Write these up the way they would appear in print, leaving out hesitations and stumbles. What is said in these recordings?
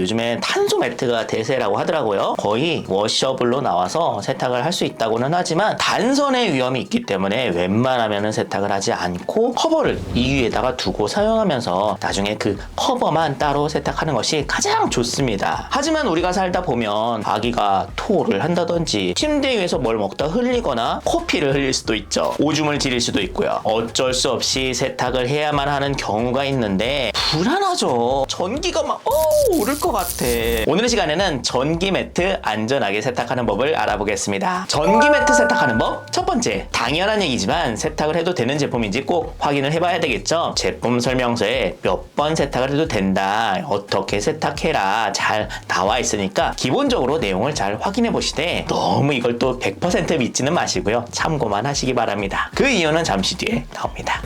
요즘엔 탄소 매트가 대세라고 하더라고요. 거의 워셔블로 나와서 세탁을 할 수 있다고는 하지만 단선의 위험이 있기 때문에 웬만하면 세탁을 하지 않고 커버를 이 위에다가 두고 사용하면서 나중에 그 커버만 따로 세탁하는 것이 가장 좋습니다. 하지만 우리가 살다 보면 아기가 토를 한다든지 침대 위에서 뭘 먹다 흘리거나 코피를 흘릴 수도 있죠. 오줌을 지릴 수도 있고요. 어쩔 수 없이 세탁을 해야만 하는 경우가 있는데 불안하죠. 전기가 막 오를 것 같아. 오늘 시간에는 전기 매트 안전하게 세탁하는 법을 알아보겠습니다. 전기 매트 세탁하는 법 첫 번째, 당연한 얘기지만 세탁을 해도 되는 제품인지 꼭 확인을 해봐야 되겠죠. 제품 설명서에 몇 번 세탁을 해도 된다, 어떻게 세탁해라 잘 나와 있으니까 기본적으로 내용을 잘 확인해 보시되 너무 이걸 또 100% 믿지는 마시고요. 참고만 하시기 바랍니다. 그 이유는 잠시 뒤에 나옵니다.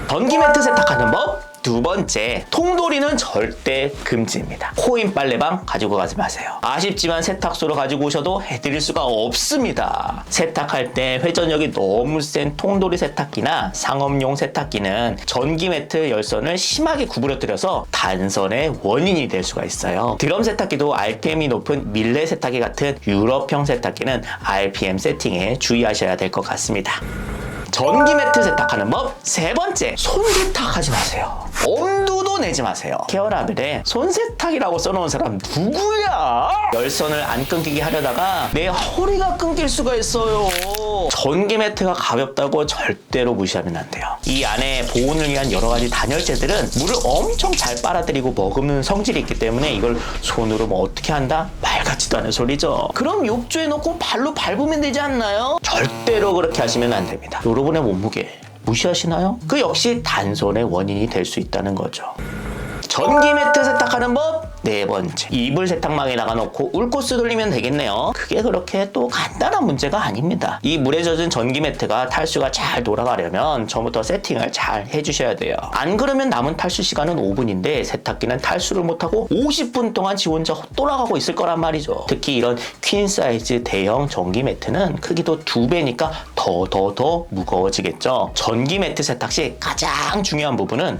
전기 매트 세탁하는 법 두 번째, 통돌이는 절대 금지입니다. 코인 빨래방 가지고 가지 마세요. 아쉽지만 세탁소로 가지고 오셔도 해드릴 수가 없습니다. 세탁할 때 회전력이 너무 센 통돌이 세탁기나 상업용 세탁기는 전기 매트 열선을 심하게 구부러뜨려서 단선의 원인이 될 수가 있어요. 드럼 세탁기도 RPM이 높은 밀레 세탁기 같은 유럽형 세탁기는 RPM 세팅에 주의하셔야 될 것 같습니다. 전기 매트 세탁하는 법 세 번째, 손 세탁하지 마세요. 엄두도 내지 마세요. 케어라벨에 손 세탁이라고 써놓은 사람 누구야? 열선을 안 끊기게 하려다가 내 허리가 끊길 수가 있어요. 전기 매트가 가볍다고 절대로 무시하면 안 돼요. 이 안에 보온을 위한 여러 가지 단열재들은 물을 엄청 잘 빨아들이고 머금는 성질이 있기 때문에 이걸 손으로 뭐 어떻게 한다? 말 같지도 않은 소리죠. 그럼 욕조에 놓고 발로 밟으면 되지 않나요? 절대로 그렇게 하시면 안 됩니다. 여러분의 몸무게 무시하시나요? 그 역시 단손의 원인이 될 수 있다는 거죠. 전기 매트 세탁하는 법 네 번째, 이불 세탁망에 나가놓고 울코스 돌리면 되겠네요. 그게 그렇게 또 간단한 문제가 아닙니다. 이 물에 젖은 전기 매트가 탈수가 잘 돌아가려면 처음부터 세팅을 잘 해주셔야 돼요. 안 그러면 남은 탈수 시간은 5분인데 세탁기는 탈수를 못하고 50분 동안 지 혼자 돌아가고 있을 거란 말이죠. 특히 이런 퀸 사이즈 대형 전기 매트는 크기도 2배니까 더 무거워지겠죠. 전기 매트 세탁 시 가장 중요한 부분은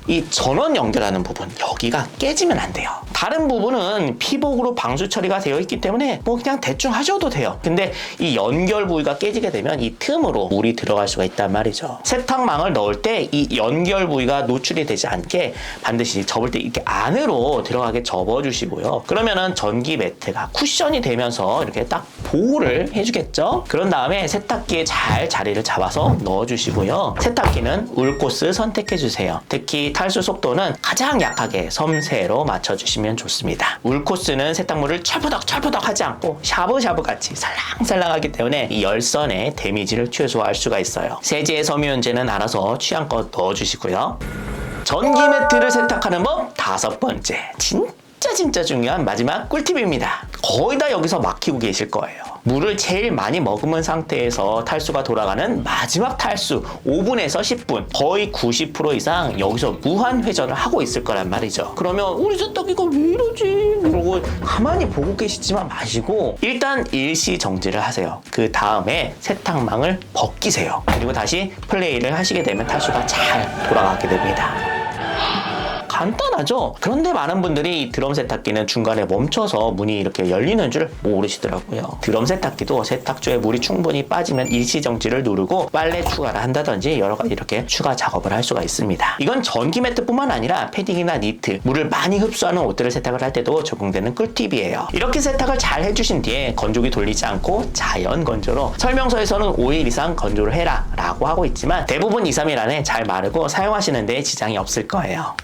이 전원 연결하는 부분, 여기가 깨지면 안 돼요. 다른 부분은 피복으로 방수 처리가 되어 있기 때문에 뭐 그냥 대충 하셔도 돼요. 근데 이 연결 부위가 깨지게 되면 이 틈으로 물이 들어갈 수가 있단 말이죠. 세탁망을 넣을 때 이 연결 부위가 노출이 되지 않게 반드시 접을 때 이렇게 안으로 들어가게 접어주시고요. 그러면은 전기 매트가 쿠션이 되면서 이렇게 딱 보호를 해주겠죠. 그런 다음에 세탁기에 잘 자리를 잡아서 넣어주시고요. 세탁기는 울코스 선택해주세요. 특히 탈수 속도는 가장 약하게 섬세로 맞춰주시면 좋습니다. 울코스는 세탁물을 철푸덕 하지 않고 샤브샤브 같이 살랑살랑하기 때문에 이 열선의 데미지를 최소화할 수가 있어요. 세제의 섬유유연제는 알아서 취향껏 넣어주시고요. 전기 매트를 세탁하는 법 다섯 번째, 진짜 중요한 마지막 꿀팁입니다. 거의 다 여기서 막히고 계실 거예요. 물을 제일 많이 머금은 상태에서 탈수가 돌아가는 마지막 탈수 5분에서 10분, 거의 90% 이상 여기서 무한 회전을 하고 있을 거란 말이죠. 그러면 우리 세탁기가 왜 이러지? 그러고 가만히 보고 계시지만 마시고 일단 일시 정지를 하세요. 그 다음에 세탁망을 벗기세요. 그리고 다시 플레이를 하시게 되면 탈수가 잘 돌아가게 됩니다. 간단하죠? 그런데 많은 분들이 드럼 세탁기는 중간에 멈춰서 문이 이렇게 열리는 줄 모르시더라고요. 드럼 세탁기도 세탁조에 물이 충분히 빠지면 일시정지를 누르고 빨래 추가를 한다든지 여러 가지 이렇게 추가 작업을 할 수가 있습니다. 이건 전기 매트뿐만 아니라 패딩이나 니트, 물을 많이 흡수하는 옷들을 세탁을 할 때도 적용되는 꿀팁이에요. 이렇게 세탁을 잘 해주신 뒤에 건조기 돌리지 않고 자연 건조로, 설명서에서는 5일 이상 건조를 해라 라고 하고 있지만 대부분 2, 3일 안에 잘 마르고 사용하시는 데 지장이 없을 거예요.